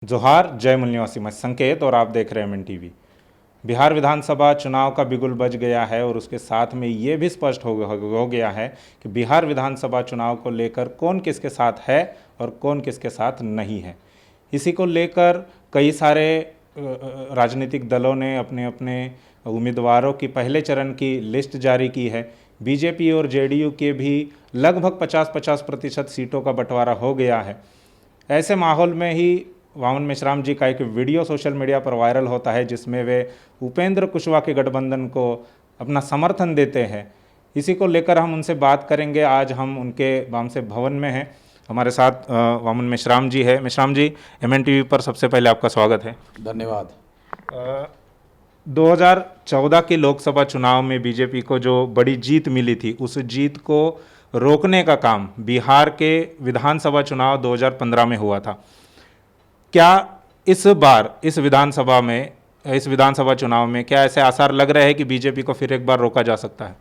जोहार, जय मूल निवासी, मैं संकेत और आप देख रहे हैं एमएन टीवी। बिहार विधानसभा चुनाव का बिगुल बज गया है और उसके साथ में ये भी स्पष्ट हो गया है कि बिहार विधानसभा चुनाव को लेकर कौन किसके साथ है और कौन किसके साथ नहीं है। इसी को लेकर कई सारे राजनीतिक दलों ने अपने अपने उम्मीदवारों की पहले चरण की लिस्ट जारी की है। बीजेपी और जेडीयू के भी लगभग 50-50% सीटों का बंटवारा हो गया है। ऐसे माहौल में ही वामन मेश्राम जी का एक वीडियो सोशल मीडिया पर वायरल होता है जिसमें वे उपेंद्र कुशवाहा के गठबंधन को अपना समर्थन देते हैं। इसी को लेकर हम उनसे बात करेंगे। आज हम उनके वामसे भवन में हैं। हमारे साथ वामन मेश्राम जी है। मेश्राम जी, एमएन टीवी पर सबसे पहले आपका स्वागत है। धन्यवाद। 2014 के लोकसभा चुनाव में बीजेपी को जो बड़ी जीत मिली थी, उस जीत को रोकने का काम बिहार के विधानसभा चुनाव 2015 में हुआ था। क्या इस बार इस विधानसभा चुनाव में क्या ऐसे आसार लग रहे हैं कि बीजेपी को फिर एक बार रोका जा सकता है?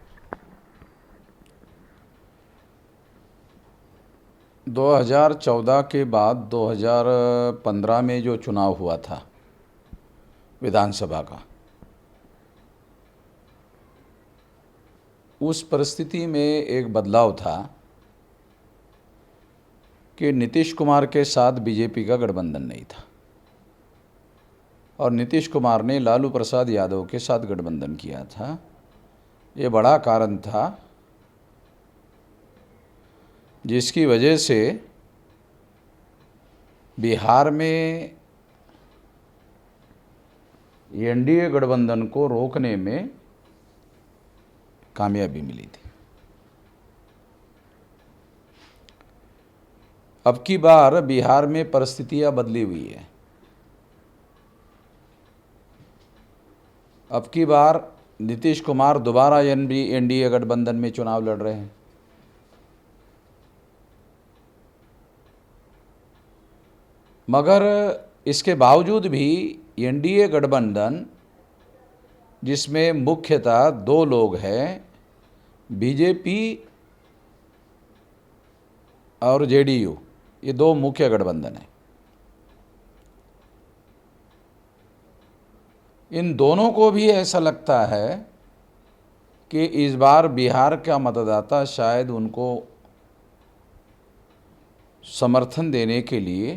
2014 के बाद 2015 में जो चुनाव हुआ था विधानसभा का, उस परिस्थिति में एक बदलाव था कि नीतीश कुमार के साथ बीजेपी का गठबंधन नहीं था और नीतीश कुमार ने लालू प्रसाद यादव के साथ गठबंधन किया था। ये बड़ा कारण था जिसकी वजह से बिहार में एनडीए गठबंधन को रोकने में कामयाबी मिली थी। अब की बार बिहार में परिस्थितियां बदली हुई है। अब की बार नीतीश कुमार दोबारा एनडीए गठबंधन में चुनाव लड़ रहे हैं। मगर इसके बावजूद भी एनडीए गठबंधन, जिसमें मुख्यतः दो लोग हैं, बीजेपी और जेडीयू, ये दो मुख्य गठबंधन हैं। इन दोनों को भी ऐसा लगता है कि इस बार बिहार का मतदाता शायद उनको समर्थन देने के लिए,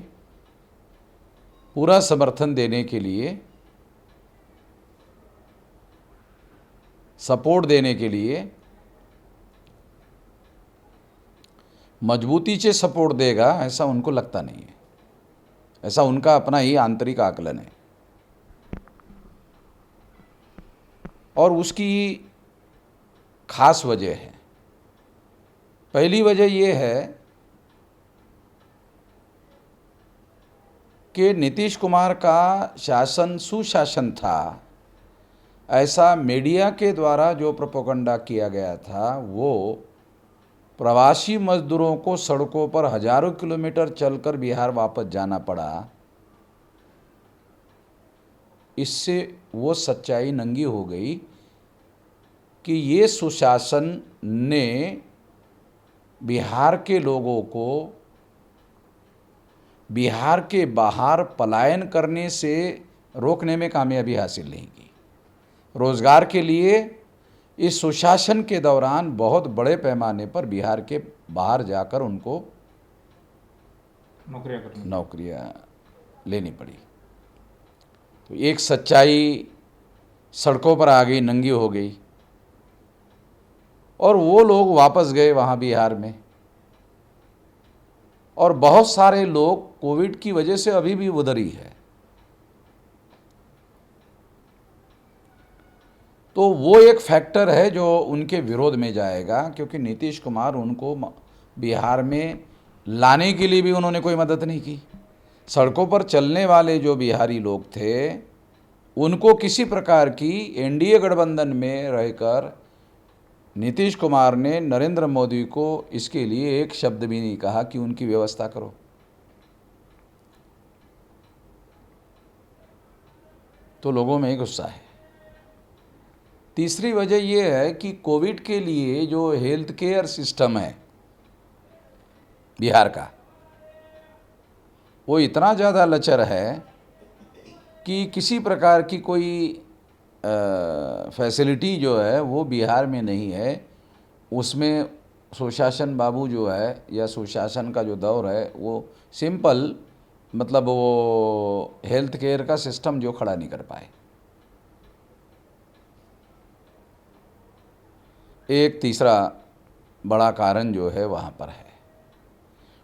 पूरा समर्थन देने के लिए, सपोर्ट देने के लिए, मजबूती से सपोर्ट देगा, ऐसा उनको लगता नहीं है। ऐसा उनका अपना ही आंतरिक आकलन है। और उसकी खास वजह है। पहली वजह यह है कि नीतीश कुमार का शासन सुशासन था, ऐसा मीडिया के द्वारा जो प्रोपेगेंडा किया गया था, वो प्रवासी मजदूरों को सड़कों पर हजारों किलोमीटर चलकर बिहार वापस जाना पड़ा। इससे वो सच्चाई नंगी हो गई कि ये सुशासन ने बिहार के लोगों को बिहार के बाहर पलायन करने से रोकने में कामयाबी हासिल नहीं की। रोजगार के लिए इस सुशासन के दौरान बहुत बड़े पैमाने पर बिहार के बाहर जाकर उनको नौकरियां लेनी पड़ी। तो एक सच्चाई सड़कों पर आ गई, नंगी हो गई, और वो लोग वापस गए वहाँ बिहार में। और बहुत सारे लोग कोविड की वजह से अभी भी उधर ही है। तो वो एक फैक्टर है जो उनके विरोध में जाएगा, क्योंकि नीतीश कुमार उनको बिहार में लाने के लिए भी उन्होंने कोई मदद नहीं की। सड़कों पर चलने वाले जो बिहारी लोग थे, उनको किसी प्रकार की एनडीए गठबंधन में रहकर नीतीश कुमार ने नरेंद्र मोदी को इसके लिए एक शब्द भी नहीं कहा कि उनकी व्यवस्था करो। तो लोगों में गुस्सा है। तीसरी वजह यह है कि कोविड के लिए जो हेल्थ केयर सिस्टम है बिहार का, वो इतना ज़्यादा लचर है कि किसी प्रकार की कोई फैसिलिटी जो है वो बिहार में नहीं है। उसमें सुशासन बाबू जो है या सुशासन का जो दौर है वो सिंपल मतलब वो हेल्थ केयर का सिस्टम जो खड़ा नहीं कर पाए। एक तीसरा बड़ा कारण जो है वहाँ पर है,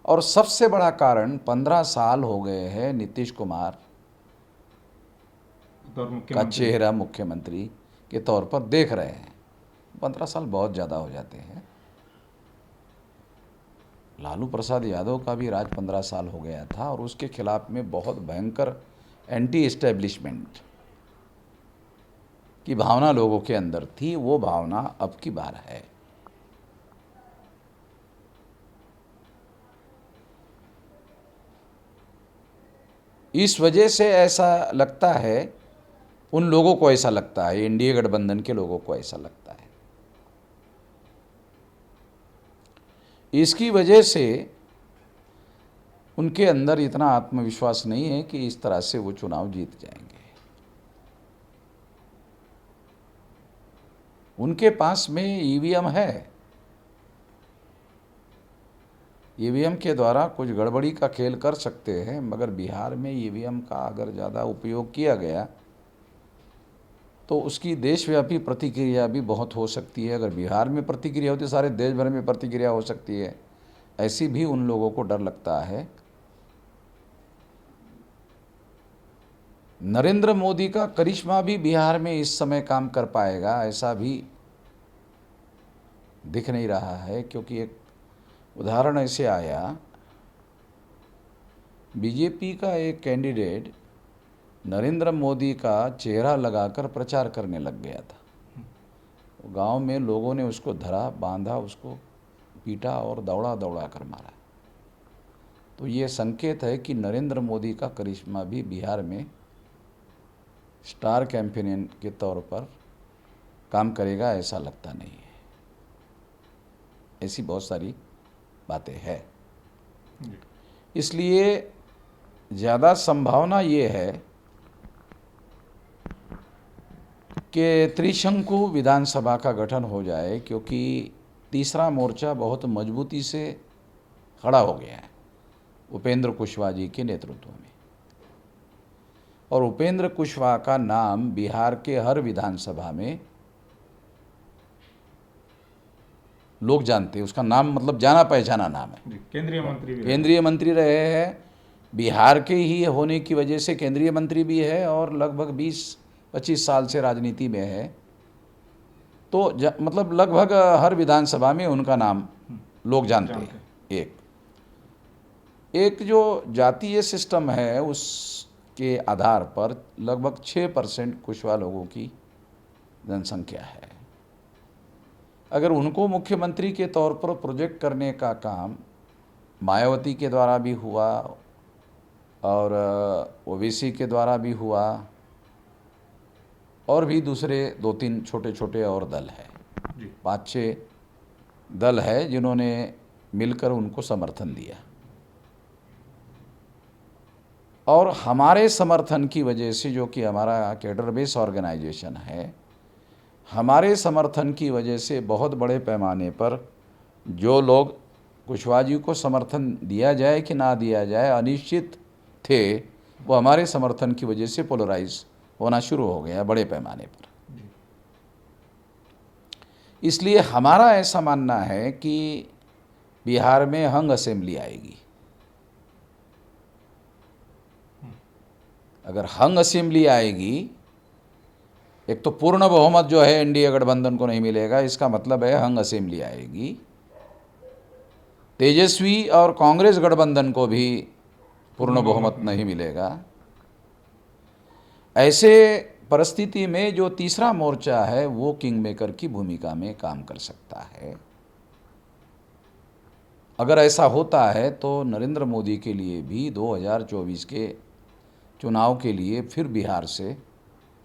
और सबसे बड़ा कारण 15 साल हो गए हैं नीतीश कुमार का चेहरा मुख्यमंत्री के तौर पर देख रहे हैं। 15 साल बहुत ज़्यादा हो जाते हैं। लालू प्रसाद यादव का भी राज 15 साल हो गया था और उसके खिलाफ में बहुत भयंकर एंटी एस्टेब्लिशमेंट की भावना लोगों के अंदर थी। वो भावना अब की बार है। इस वजह से ऐसा लगता है, उन लोगों को ऐसा लगता है, एनडीए गठबंधन के लोगों को ऐसा लगता है। इसकी वजह से उनके अंदर इतना आत्मविश्वास नहीं है कि इस तरह से वो चुनाव जीत जाएंगे। उनके पास में ईवीएम है। ईवीएम के द्वारा कुछ गड़बड़ी का खेल कर सकते हैं, मगर बिहार में ईवीएम का अगर ज़्यादा उपयोग किया गया तो उसकी देशव्यापी प्रतिक्रिया भी बहुत हो सकती है। अगर बिहार में प्रतिक्रिया होती सारे देश भर में प्रतिक्रिया हो सकती है। ऐसी भी उन लोगों को डर लगता है। नरेंद्र मोदी का करिश्मा भी बिहार में इस समय काम कर पाएगा ऐसा भी दिख नहीं रहा है, क्योंकि एक उदाहरण ऐसे आया, बीजेपी का एक कैंडिडेट नरेंद्र मोदी का चेहरा लगाकर प्रचार करने लग गया था। गांव में लोगों ने उसको धरा, बांधा, उसको पीटा और दौड़ा दौड़ा कर मारा। तो ये संकेत है कि नरेंद्र मोदी का करिश्मा भी बिहार में स्टार कैंपेनियन के तौर पर काम करेगा ऐसा लगता नहीं है। ऐसी बहुत सारी बातें हैं। इसलिए ज़्यादा संभावना ये है कि त्रिशंकु विधानसभा का गठन हो जाए, क्योंकि तीसरा मोर्चा बहुत मजबूती से खड़ा हो गया है उपेंद्र कुशवाहा जी के नेतृत्व में। और उपेंद्र कुशवाहा का नाम बिहार के हर विधानसभा में लोग जानते हैं। उसका नाम मतलब जाना पहचाना नाम है। केंद्रीय मंत्री रहे हैं। बिहार के ही होने की वजह से केंद्रीय मंत्री भी है और लगभग 20-25 साल से राजनीति में है। तो मतलब लगभग हर विधानसभा में उनका नाम लोग जानते हैं। एक जो जातीय सिस्टम है उसके आधार पर लगभग 6% कुशवाहा लोगों की जनसंख्या है। अगर उनको मुख्यमंत्री के तौर पर प्रोजेक्ट करने का काम मायावती के द्वारा भी हुआ और ओवैसी के द्वारा भी हुआ, और भी दूसरे 2-3 छोटे छोटे और दल है, 5-6 दल है जिन्होंने मिलकर उनको समर्थन दिया। और हमारे समर्थन की वजह से, जो कि हमारा कैडर बेस ऑर्गेनाइजेशन है, हमारे समर्थन की वजह से बहुत बड़े पैमाने पर जो लोग कुशवाहा जी को समर्थन दिया जाए कि ना दिया जाए अनिश्चित थे, वो हमारे समर्थन की वजह से पोलराइज होना शुरू हो गया बड़े पैमाने पर। इसलिए हमारा ऐसा मानना है कि बिहार में हंग असेंबली आएगी। अगर हंग असेंबली आएगी, एक तो पूर्ण बहुमत जो है एनडीए गठबंधन को नहीं मिलेगा, इसका मतलब है हंग असेंबली आएगी। तेजस्वी और कांग्रेस गठबंधन को भी पूर्ण बहुमत नहीं मिलेगा। ऐसे परिस्थिति में जो तीसरा मोर्चा है वो किंग मेकर की भूमिका में काम कर सकता है। अगर ऐसा होता है तो नरेंद्र मोदी के लिए भी 2024 के चुनाव के लिए फिर बिहार से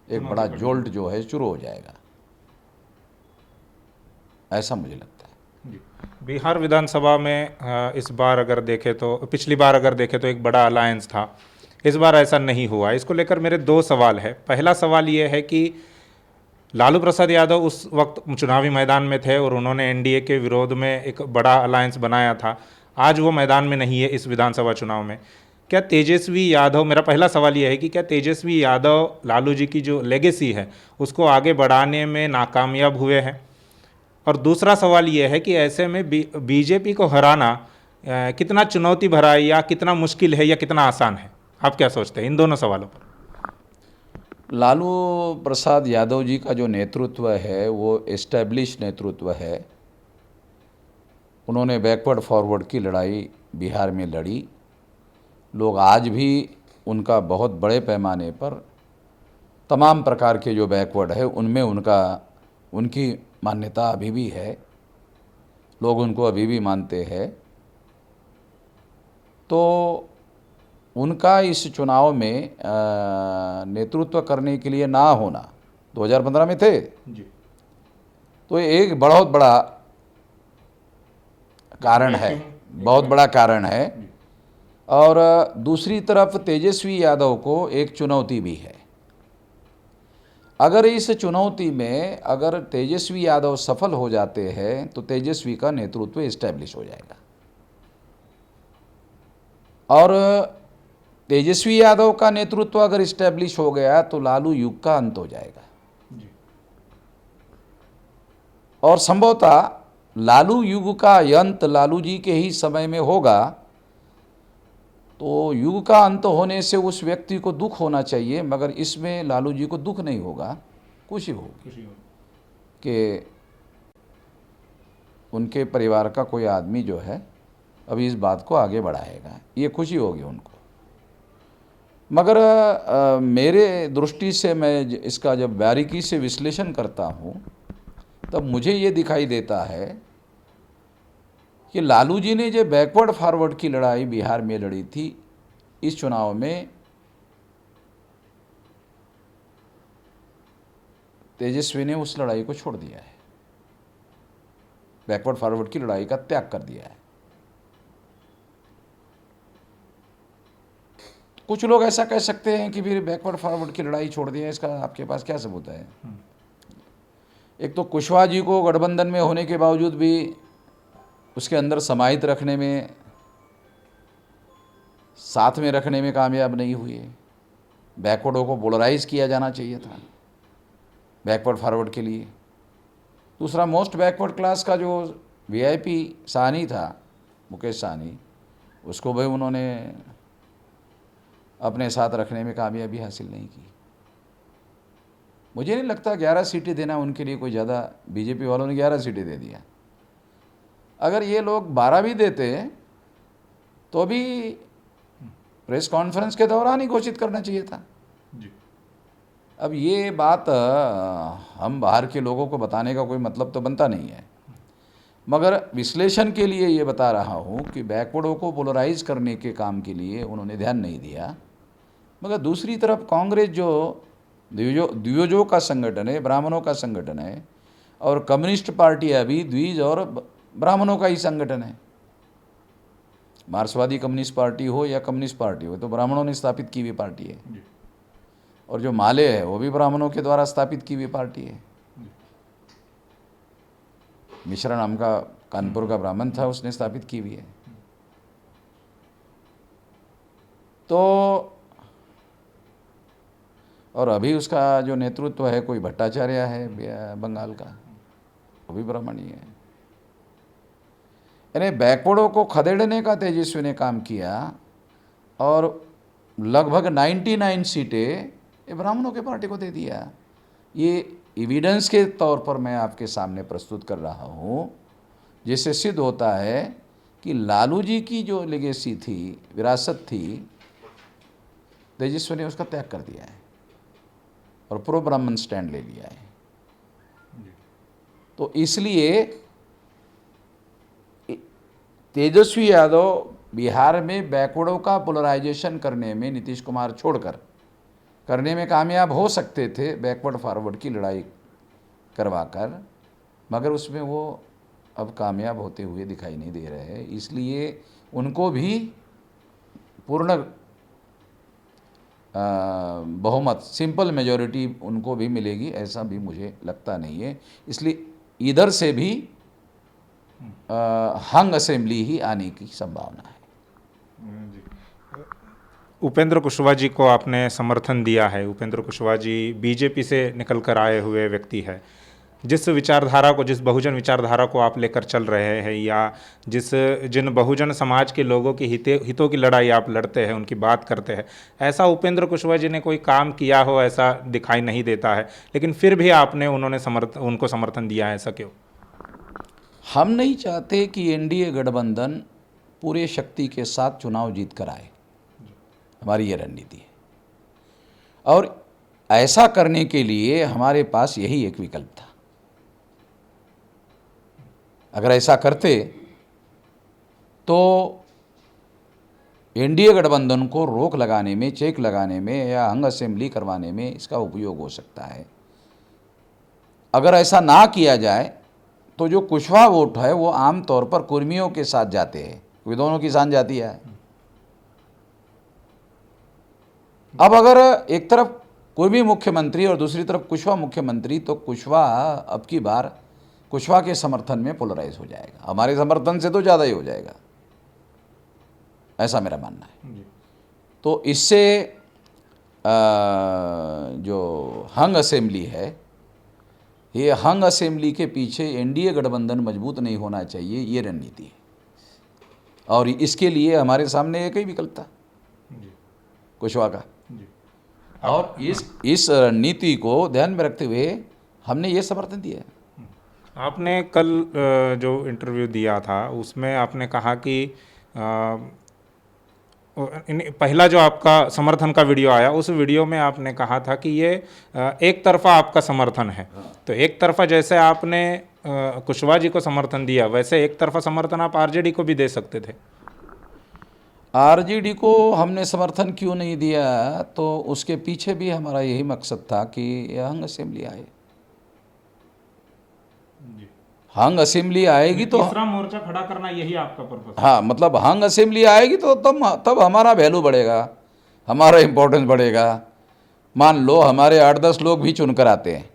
एक बड़ा जोल्ट जो है शुरू हो जाएगा, ऐसा मुझे लगता है। बिहार विधानसभा में इस बार अगर देखें तो पिछली बार अगर देखें तो एक बड़ा अलायंस था। इस बार ऐसा नहीं हुआ। इसको लेकर मेरे दो सवाल है। पहला सवाल ये है कि लालू प्रसाद यादव उस वक्त चुनावी मैदान में थे और उन्होंने एनडीए के विरोध में एक बड़ा अलायंस बनाया था। आज वो मैदान में नहीं है इस विधानसभा चुनाव में। क्या तेजस्वी यादव, मेरा पहला सवाल ये है कि क्या तेजस्वी यादव लालू जी की जो लेगेसी है उसको आगे बढ़ाने में नाकामयाब हुए हैं? और दूसरा सवाल ये है कि ऐसे में बीजेपी को हराना कितना चुनौती भरा है, या कितना मुश्किल है, या कितना आसान है? आप क्या सोचते हैं इन दोनों सवालों पर? लालू प्रसाद यादव जी का जो नेतृत्व है वो एस्टैब्लिश नेतृत्व है। उन्होंने बैकवर्ड फॉरवर्ड की लड़ाई बिहार में लड़ी। लोग आज भी उनका बहुत बड़े पैमाने पर तमाम प्रकार के जो बैकवर्ड है उनमें उनकी मान्यता अभी भी है। लोग उनको अभी भी मानते हैं। तो उनका इस चुनाव में नेतृत्व करने के लिए ना होना 2015 में थे जी। तो एक बहुत बड़ा कारण है, बहुत बड़ा कारण है। और दूसरी तरफ तेजस्वी यादव को एक चुनौती भी है। अगर इस चुनौती में अगर तेजस्वी यादव सफल हो जाते हैं तो तेजस्वी का नेतृत्व एस्टैब्लिश हो जाएगा और तेजस्वी यादव का नेतृत्व अगर इस्टेब्लिश हो गया तो लालू युग का अंत हो जाएगा। और संभवतः लालू युग का अंत लालू जी के ही समय में होगा। तो युग का अंत होने से उस व्यक्ति को दुख होना चाहिए, मगर इसमें लालू जी को दुख नहीं होगा, खुशी होगी कि उनके परिवार का कोई आदमी जो है अभी इस बात को आगे बढ़ाएगा, ये खुशी होगी उनको। मगर मेरे दृष्टि से मैं इसका जब बारीकी से विश्लेषण करता हूँ तब मुझे ये दिखाई देता है कि लालू जी ने जो बैकवर्ड फॉरवर्ड की लड़ाई बिहार में लड़ी थी, इस चुनाव में तेजस्वी ने उस लड़ाई को छोड़ दिया है, बैकवर्ड फॉरवर्ड की लड़ाई का त्याग कर दिया है। कुछ लोग ऐसा कह सकते हैं कि फिर बैकवर्ड फॉरवर्ड की लड़ाई छोड़ दिया, इसका आपके पास क्या सबूत है? एक तो कुशवाहा जी को गठबंधन में होने के बावजूद भी उसके अंदर समाहित रखने में, साथ में रखने में कामयाब नहीं हुए। बैकवर्डों को पोलराइज किया जाना चाहिए था बैकवर्ड फॉरवर्ड के लिए। दूसरा, मोस्ट बैकवर्ड क्लास का जो वीआईपी साहनी था, मुकेश साहनी, उसको भी उन्होंने अपने साथ रखने में कामयाबी हासिल नहीं की। मुझे नहीं लगता 11 सीटें देना उनके लिए कोई ज़्यादा, बीजेपी वालों ने 11 सीटें दे दिया। अगर ये लोग 12 भी देते तो भी प्रेस कॉन्फ्रेंस के दौरान ही घोषित करना चाहिए था जी। अब ये बात हम बाहर के लोगों को बताने का कोई मतलब तो बनता नहीं है, मगर विश्लेषण के लिए ये बता रहा हूँ कि बैकवर्डों को पोलराइज करने के काम के लिए उन्होंने ध्यान नहीं दिया। मगर दूसरी तरफ कांग्रेस जो द्विजों का संगठन है, ब्राह्मणों का संगठन है, और कम्युनिस्ट पार्टी अभी द्विज और ब्राह्मणों का ही संगठन है। मार्क्सवादी कम्युनिस्ट पार्टी हो या कम्युनिस्ट पार्टी हो, तो ब्राह्मणों ने स्थापित की हुई पार्टी है। और जो माले है वो भी ब्राह्मणों के द्वारा स्थापित की हुई पार्टी है। मिश्रा नाम का कानपुर का ब्राह्मण था, उसने स्थापित की हुई है। तो और अभी उसका जो नेतृत्व है, कोई भट्टाचार्य है बंगाल का, वो भी ब्राह्मण ही है। यानी बैकवर्डों को खदेड़ने का तेजस्वी ने काम किया और लगभग 99 सीटें ये ब्राह्मणों के पार्टी को दे दिया। ये एविडेंस के तौर पर मैं आपके सामने प्रस्तुत कर रहा हूँ, जिससे सिद्ध होता है कि लालू जी की जो लेगेसी थी, विरासत थी, तेजस्वी ने उसका त्याग कर दिया है और प्रो ब्राह्मण स्टैंड ले लिया है। तो इसलिए तेजस्वी यादव बिहार में बैकवर्डों का पोलराइजेशन करने में नीतीश कुमार छोड़कर करने में कामयाब हो सकते थे, बैकवर्ड फॉरवर्ड की लड़ाई करवाकर, मगर उसमें वो अब कामयाब होते हुए दिखाई नहीं दे रहे हैं, इसलिए उनको भी पूर्ण बहुमत, सिंपल मेजॉरिटी उनको भी मिलेगी ऐसा भी मुझे लगता नहीं है। इसलिए इधर से भी हंग असेंबली ही आने की संभावना है। उपेंद्र कुशवाहा जी को आपने समर्थन दिया है। उपेंद्र कुशवाहा जी बीजेपी से निकल कर आए हुए व्यक्ति है। जिस विचारधारा को, जिस बहुजन विचारधारा को आप लेकर चल रहे हैं, या जिन बहुजन समाज के लोगों की हितों की लड़ाई आप लड़ते हैं, उनकी बात करते हैं, ऐसा उपेंद्र कुशवाहा जी ने कोई काम किया हो ऐसा दिखाई नहीं देता है, लेकिन फिर भी आपने उनको समर्थन दिया है, ऐसा क्यों? हम नहीं चाहते कि एनडीए गठबंधन पूरे शक्ति के साथ चुनाव जीत कर आए, हमारी ये रणनीति है। और ऐसा करने के लिए हमारे पास यही एक विकल्प था। अगर ऐसा करते तो एनडीए गठबंधन को रोक लगाने में, चेक लगाने में या हंग असेंबली करवाने में इसका उपयोग हो सकता है। अगर ऐसा ना किया जाए तो जो कुशवाहा वोट है वो आमतौर पर कुर्मियों के साथ जाते हैं, वे दोनों किसान जाति है। अब अगर एक तरफ कुर्मी मुख्यमंत्री और दूसरी तरफ कुशवाहा मुख्यमंत्री, तो कुशवाहा अब की बार कुशवाहा के समर्थन में पोलराइज हो जाएगा, हमारे समर्थन से तो ज़्यादा ही हो जाएगा, ऐसा मेरा मानना है। तो इससे जो हंग असेंबली है, ये हंग असेंबली के पीछे एनडीए गठबंधन मजबूत नहीं होना चाहिए, ये रणनीति है। और इसके लिए हमारे सामने एक ही विकल्प था, कुशवाहा का। और इस रणनीति को ध्यान में रखते हुए हमने ये समर्थन दिया है। आपने कल जो इंटरव्यू दिया था उसमें आपने कहा कि पहला जो आपका समर्थन का वीडियो आया, उस वीडियो में आपने कहा था कि ये एक तरफा आपका समर्थन है। तो एक तरफा जैसे आपने कुशवाहा जी को समर्थन दिया, वैसे एक तरफा समर्थन आप आरजेडी को भी दे सकते थे। आरजेडी को हमने समर्थन क्यों नहीं दिया, तो उसके पीछे भी हमारा यही मकसद था कि हंग असेंबली आए। हंग असेंबली आएगी तो तीसरा मोर्चा खड़ा करना, यही आपका पर्पस? हाँ, मतलब हंग असेंबली आएगी तो तब हमारा वैल्यू बढ़ेगा, हमारा इम्पोर्टेंस बढ़ेगा। मान लो हमारे 8-10 लोग भी चुनकर आते हैं,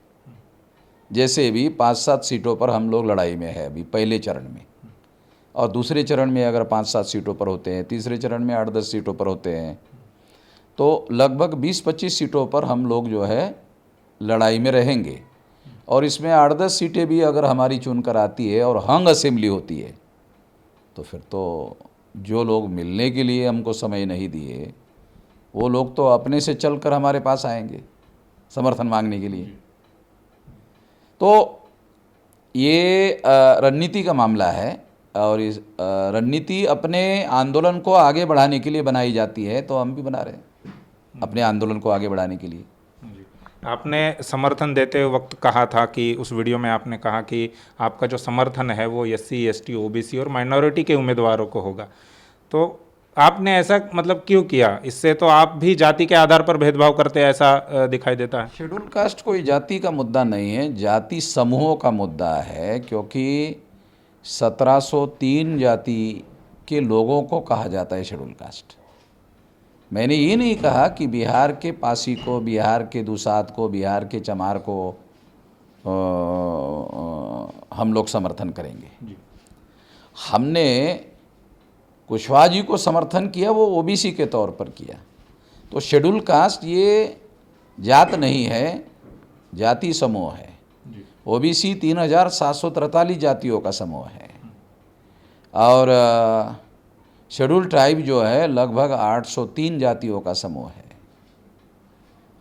जैसे भी 5-7 सीटों पर हम लोग लड़ाई में है अभी पहले चरण में, और दूसरे चरण में अगर 5-7 सीटों पर होते हैं, तीसरे चरण में 8-10 सीटों पर होते हैं, तो लगभग 20-25 सीटों पर हम लोग जो है लड़ाई में रहेंगे। और इसमें 8-10 सीटें भी अगर हमारी चुन कर आती है और हंग असेंबली होती है, तो फिर तो जो लोग मिलने के लिए हमको समय नहीं दिए, वो लोग तो अपने से चलकर हमारे पास आएंगे समर्थन मांगने के लिए। तो ये रणनीति का मामला है, और इस रणनीति अपने आंदोलन को आगे बढ़ाने के लिए बनाई जाती है, तो हम भी बना रहे हैं अपने आंदोलन को आगे बढ़ाने के लिए। आपने समर्थन देते वक्त कहा था कि उस वीडियो में आपने कहा कि आपका जो समर्थन है वो SC, ST, OBC और माइनॉरिटी के उम्मीदवारों को होगा। तो आपने ऐसा मतलब क्यों किया? इससे तो आप भी जाति के आधार पर भेदभाव करते हैं, ऐसा दिखाई देता है। शेड्यूल कास्ट कोई जाति का मुद्दा नहीं है, जाति समूहों का मुद्दा है, क्योंकि 1703 जाति के लोगों को कहा जाता है शेड्यूल कास्ट। मैंने ये नहीं कहा कि बिहार के पासी को, बिहार के दुसाद को, बिहार के चमार को हम लोग समर्थन करेंगे। हमने कुशवाहा जी को समर्थन किया, वो ओबीसी के तौर पर किया। तो शेड्यूल कास्ट ये जात नहीं है, जाति समूह है। ओबीसी 3743 जातियों का समूह है, और शेड्यूल ट्राइब जो है लगभग 803 जातियों का समूह है।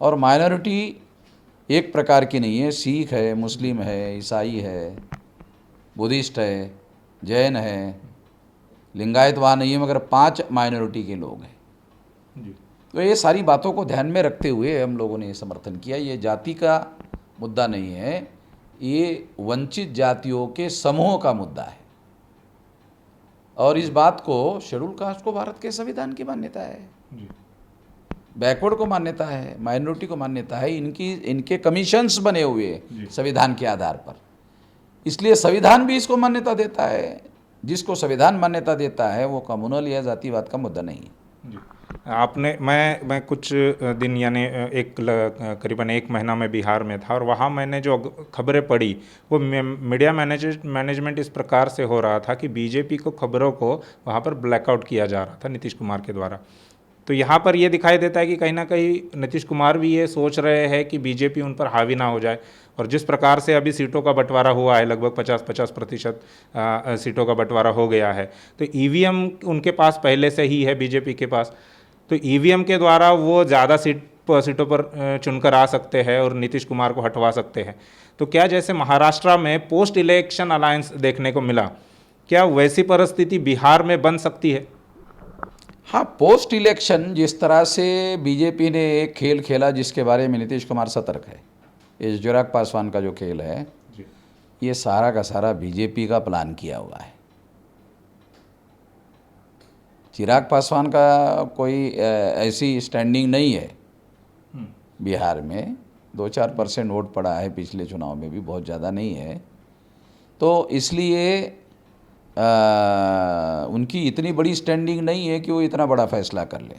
और माइनॉरिटी एक प्रकार की नहीं है, सिख है, मुस्लिम है, ईसाई है, बुद्धिस्ट है, जैन है, लिंगायत वहाँ नहीं है, मगर 5 माइनॉरिटी के लोग हैं। तो ये सारी बातों को ध्यान में रखते हुए हम लोगों ने समर्थन किया। ये जाति का मुद्दा नहीं है, ये वंचित जातियों के समूह का मुद्दा है। और इस बात को, शेड्यूल कास्ट को भारत के संविधान की मान्यता है, बैकवर्ड को मान्यता है, माइनॉरिटी को मान्यता है, इनके कमीशंस बने हुए संविधान के आधार पर। इसलिए संविधान भी इसको मान्यता देता है। जिसको संविधान मान्यता देता है वो कम्युनल या जातिवाद का मुद्दा नहीं है। जी। आपने मैं कुछ दिन यानी करीबन एक महीना में बिहार में था और वहाँ मैंने जो खबरें पढ़ी वो मीडिया मैनेजमेंट इस प्रकार से हो रहा था कि बीजेपी को खबरों को वहाँ पर ब्लैकआउट किया जा रहा था नीतीश कुमार के द्वारा। तो यहाँ पर ये दिखाई देता है कि कहीं ना कहीं नीतीश कुमार भी ये सोच रहे हैं कि बीजेपी उन पर हावी ना हो जाए, और जिस प्रकार से अभी सीटों का बंटवारा हुआ है, लगभग 50% सीटों का बंटवारा हो गया है, तो ईवीएम उनके पास पहले से ही है बीजेपी के पास, तो ईवीएम के द्वारा वो ज़्यादा सीटों पर चुनकर आ सकते हैं और नीतीश कुमार को हटवा सकते हैं। तो क्या जैसे महाराष्ट्र में पोस्ट इलेक्शन अलायंस देखने को मिला, क्या वैसी परिस्थिति बिहार में बन सकती है? हाँ, पोस्ट इलेक्शन जिस तरह से बीजेपी ने एक खेल खेला जिसके बारे में नीतीश कुमार सतर्क है, ये चिराग पासवान का जो खेल है जी। ये सारा का सारा बीजेपी का प्लान किया हुआ है। चिराग पासवान का कोई ऐसी स्टैंडिंग नहीं है बिहार में। 2-4% वोट पड़ा है पिछले चुनाव में भी, बहुत ज़्यादा नहीं है। तो इसलिए उनकी इतनी बड़ी स्टैंडिंग नहीं है कि वो इतना बड़ा फैसला कर ले।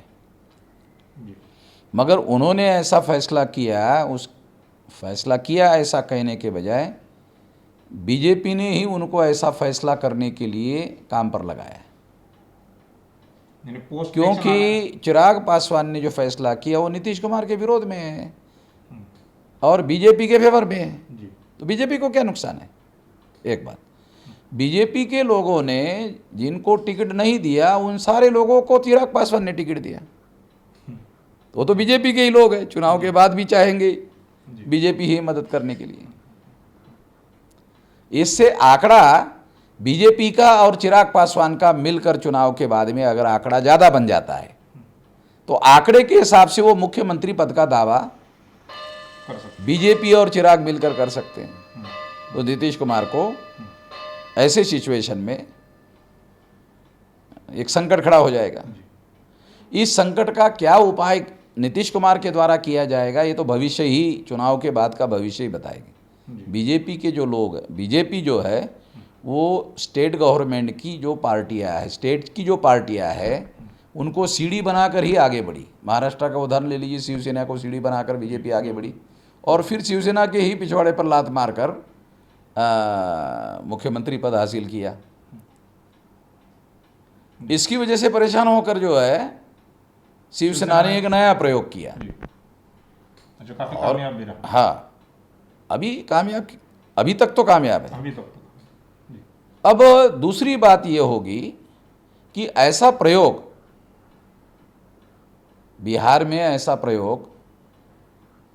मगर उन्होंने ऐसा फैसला किया ऐसा कहने के बजाय बीजेपी ने ही उनको ऐसा फैसला करने के लिए काम पर लगाया। क्योंकि चिराग पासवान ने जो फैसला किया वो नीतीश कुमार के विरोध में है और बीजेपी के फेवर में है, तो बीजेपी को क्या नुकसान है? एक बात, बीजेपी के लोगों ने जिनको टिकट नहीं दिया उन सारे लोगों को चिराग पासवान ने टिकट दिया, वो तो बीजेपी के ही लोग हैं, चुनाव के बाद भी चाहेंगे बीजेपी ही मदद करने के लिए। इससे आंकड़ा बीजेपी का और चिराग पासवान का मिलकर चुनाव के बाद में अगर आंकड़ा ज़्यादा बन जाता है तो आंकड़े के हिसाब से वो मुख्यमंत्री पद का दावा बीजेपी और चिराग मिलकर कर सकते हैं। तो नीतीश कुमार को ऐसे सिचुएशन में एक संकट खड़ा हो जाएगा। इस संकट का क्या उपाय नीतीश कुमार के द्वारा किया जाएगा ये तो भविष्य ही, चुनाव के बाद का भविष्य ही बताएगी। बीजेपी के जो लोग, बीजेपी जो है वो स्टेट गवर्नमेंट की जो पार्टियां है, स्टेट की जो पार्टियां है उनको सीढ़ी बनाकर ही आगे बढ़ी। महाराष्ट्र का उदाहरण ले लीजिए, शिवसेना को सीढ़ी बनाकर बीजेपी आगे बढ़ी और फिर शिवसेना के ही पिछवाड़े पर लात मारकर मुख्यमंत्री पद हासिल किया। इसकी वजह से परेशान होकर जो है शिवसेना ने एक नया प्रयोग किया जो काफी कामयाब भी रहा। हाँ, अभी तक तो कामयाब है। अभी तक अब दूसरी बात यह होगी कि ऐसा प्रयोग बिहार में, ऐसा प्रयोग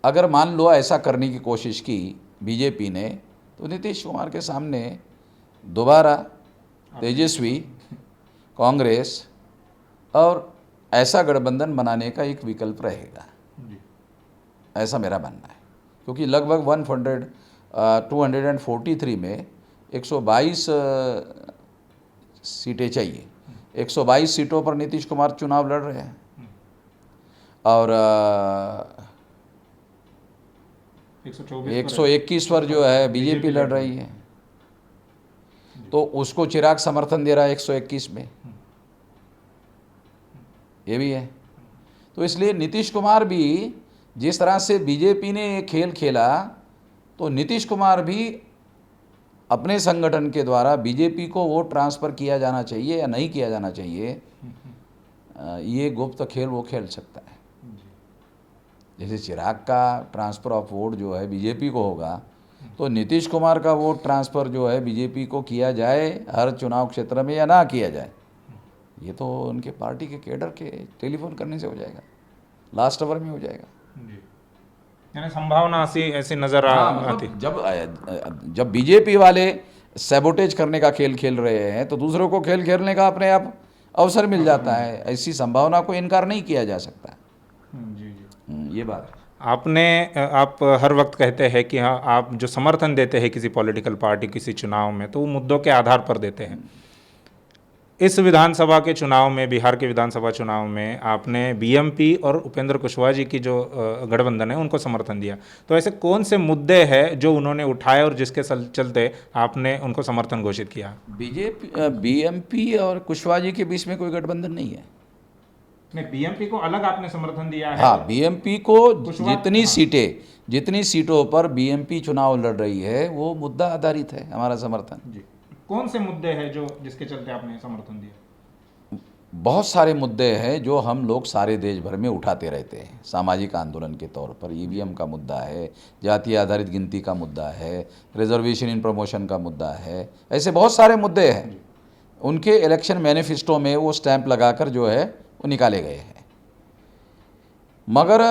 अगर मान लो ऐसा करने की कोशिश की बीजेपी ने, तो नीतीश कुमार के सामने दोबारा तेजस्वी, कांग्रेस और ऐसा गठबंधन बनाने का एक विकल्प रहेगा, ऐसा मेरा मानना है। क्योंकि लगभग 243 में 122 सीटें चाहिए। 122 सीटों पर नीतीश कुमार चुनाव लड़ रहे हैं और 121 पर जो है बीजेपी लड़ रही है, तो उसको चिराग समर्थन दे रहा है 121 में, ये भी है। तो इसलिए नीतीश कुमार भी, जिस तरह से बीजेपी ने ये खेल खेला, तो नीतीश कुमार भी अपने संगठन के द्वारा बीजेपी को वोट ट्रांसफ़र किया जाना चाहिए या नहीं किया जाना चाहिए, ये गुप्त खेल वो खेल सकता है। जैसे चिराग का ट्रांसफ़र ऑफ वोट जो है बीजेपी को होगा, तो नीतीश कुमार का वोट ट्रांसफ़र जो है बीजेपी को किया जाए हर चुनाव क्षेत्र में या ना किया जाए, ये तो उनके पार्टी के कैडर के टेलीफोन करने से हो जाएगा, लास्ट आवर में हो जाएगा। यानी संभावना ऐसी नजर आती। जब बीजेपी वाले सैबोटेज करने का खेल खेल रहे हैं तो दूसरों को खेल खेलने का अपने आप अवसर मिल जाता है। ऐसी संभावना को इनकार नहीं किया जा सकता। ये बात है। आप हर वक्त कहते हैं कि हाँ, आप जो समर्थन देते हैं किसी पॉलिटिकल पार्टी, किसी चुनाव में, तो वो मुद्दों के आधार पर देते हैं। इस विधानसभा के चुनाव में, बिहार के विधानसभा चुनाव में आपने बीएमपी और उपेंद्र कुशवाहा जी की जो गठबंधन है उनको समर्थन दिया, तो ऐसे कौन से मुद्दे हैं जो उन्होंने उठाए और जिसके चलते आपने उनको समर्थन घोषित किया? बीजेपी, बीएमपी और कुशवाहा जी के बीच में कोई गठबंधन नहीं है। नहीं, बीएमपी को अलग आपने समर्थन दिया है। हाँ, बीएमपी को जितनी सीटों पर बीएमपी चुनाव लड़ रही है वो मुद्दा आधारित है हमारा समर्थन। जी, कौन से मुद्दे हैं जो जिसके चलते आपने समर्थन दिया? बहुत सारे मुद्दे हैं जो हम लोग सारे देश भर में उठाते रहते हैं सामाजिक आंदोलन के तौर पर। ईवीएम का मुद्दा है, जाति आधारित गिनती का मुद्दा है, रिजर्वेशन इन प्रमोशन का मुद्दा है, ऐसे बहुत सारे मुद्दे हैं। उनके इलेक्शन मैनिफेस्टो में वो स्टैंप लगाकर जो है वो निकाले गए हैं। मगर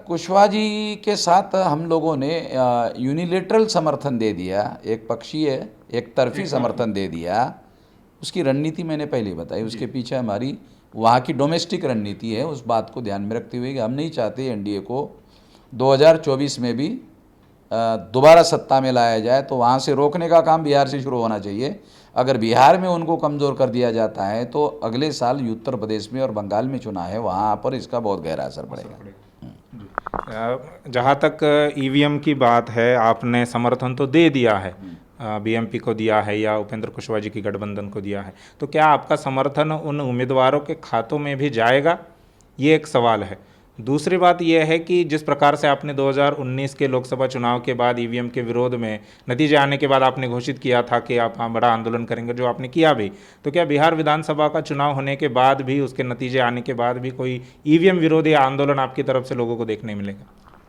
कुशवाहा जी के साथ हम लोगों ने यूनिलेटरल समर्थन दे दिया, एक पक्षीय एक तरफी समर्थन दे दिया। उसकी रणनीति मैंने पहले बताई, उसके पीछे हमारी वहाँ की डोमेस्टिक रणनीति है। उस बात को ध्यान में रखते हुए कि हम नहीं चाहते एनडीए को 2024 में भी दोबारा सत्ता में लाया जाए, तो वहाँ से रोकने का काम बिहार से शुरू होना चाहिए। अगर बिहार में उनको कमज़ोर कर दिया जाता है तो अगले साल उत्तर प्रदेश में और बंगाल में चुनाव है, वहाँ पर इसका बहुत गहरा असर पड़ेगा। जहाँ तक ईवीएम की बात है, आपने समर्थन तो दे दिया है, बीएमपी को दिया है या उपेंद्र कुशवाहा जी की गठबंधन को दिया है, तो क्या आपका समर्थन उन उम्मीदवारों के खातों में भी जाएगा? ये एक सवाल है। दूसरी बात यह है कि जिस प्रकार से आपने 2019 के लोकसभा चुनाव के बाद ईवीएम के विरोध में नतीजे आने के बाद आपने घोषित किया था कि आप बड़ा आंदोलन करेंगे, जो आपने किया भी, तो क्या बिहार विधानसभा का चुनाव होने के बाद भी, उसके नतीजे आने के बाद भी कोई ईवीएम विरोधी आंदोलन आपकी तरफ से लोगों को देखने मिलेगा?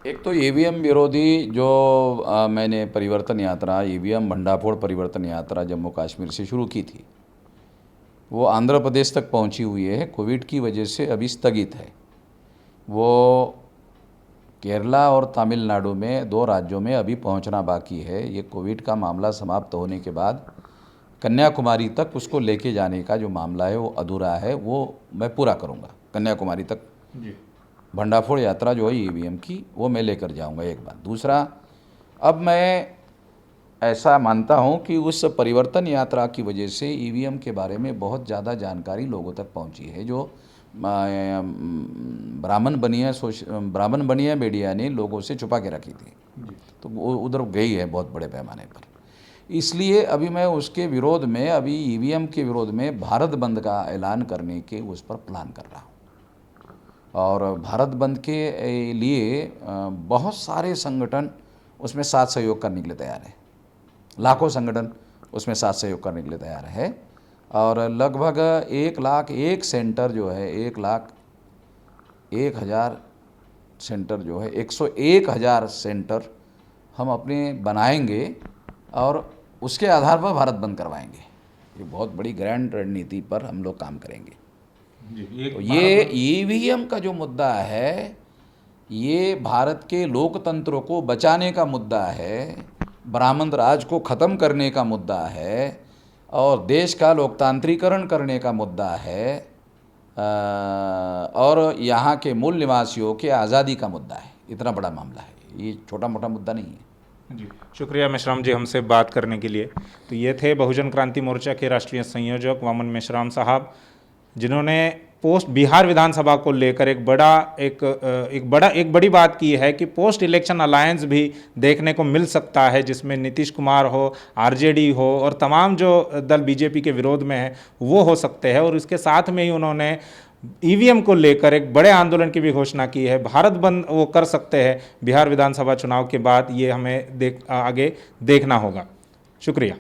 एक तो ईवीएम विरोधी जो मैंने परिवर्तन यात्रा, ईवीएम भंडाफोड़ परिवर्तन यात्रा जम्मू कश्मीर से शुरू की थी, वो आंध्र प्रदेश तक पहुंची हुई है। कोविड की वजह से अभी स्थगित है। वो केरला और तमिलनाडु में 2 राज्यों में अभी पहुंचना बाकी है। ये कोविड का मामला समाप्त होने के बाद कन्याकुमारी तक उसको लेके जाने का जो मामला है वो अधूरा है, वो मैं पूरा करूँगा। कन्याकुमारी तक जी, भंडाफोड़ यात्रा जो है ईवीएम की, वो मैं लेकर जाऊंगा, एक बात। दूसरा, अब मैं ऐसा मानता हूं कि उस परिवर्तन यात्रा की वजह से ईवीएम के बारे में बहुत ज़्यादा जानकारी लोगों तक पहुंची है, जो ब्राह्मण बनिया मीडिया ने लोगों से छुपा के रखी थी, तो वो उधर गई है बहुत बड़े पैमाने पर। इसलिए अभी मैं उसके विरोध में, अभी ईवीएम के विरोध में भारत बंद का ऐलान करने के उस पर प्लान कर रहा हूँ। और भारत बंद के लिए बहुत सारे संगठन उसमें साथ सहयोग करने के लिए तैयार है। लाखों संगठन उसमें साथ सहयोग करने के लिए तैयार है। और लगभग 1 लाख एक सेंटर जो है, 1,01,000 सेंटर जो है, 101,000 सेंटर हम अपने बनाएंगे और उसके आधार पर भारत बंद करवाएंगे। ये बहुत बड़ी ग्रैंड रणनीति पर हम लोग काम करेंगे। तो ये ईवीएम का जो मुद्दा है, ये भारत के लोकतंत्र को बचाने का मुद्दा है, ब्राह्मण राज को ख़त्म करने का मुद्दा है और देश का लोकतांत्रिकरण करने का मुद्दा है, और यहाँ के मूल निवासियों के आज़ादी का मुद्दा है। इतना बड़ा मामला है, ये छोटा मोटा मुद्दा नहीं है। जी, शुक्रिया मेश्राम जी हमसे बात करने के लिए। तो ये थे बहुजन क्रांति मोर्चा के राष्ट्रीय संयोजक वामन मेश्राम साहब, जिन्होंने बिहार विधानसभा को लेकर एक बड़ी बात की है कि पोस्ट इलेक्शन अलायंस भी देखने को मिल सकता है, जिसमें नीतीश कुमार हो, आरजेडी हो और तमाम जो दल बीजेपी के विरोध में है वो हो सकते हैं। और इसके साथ में ही उन्होंने ईवीएम को लेकर एक बड़े आंदोलन की भी घोषणा की है। भारत बंद वो कर सकते हैं बिहार विधानसभा चुनाव के बाद, ये हमें आगे देखना होगा। शुक्रिया।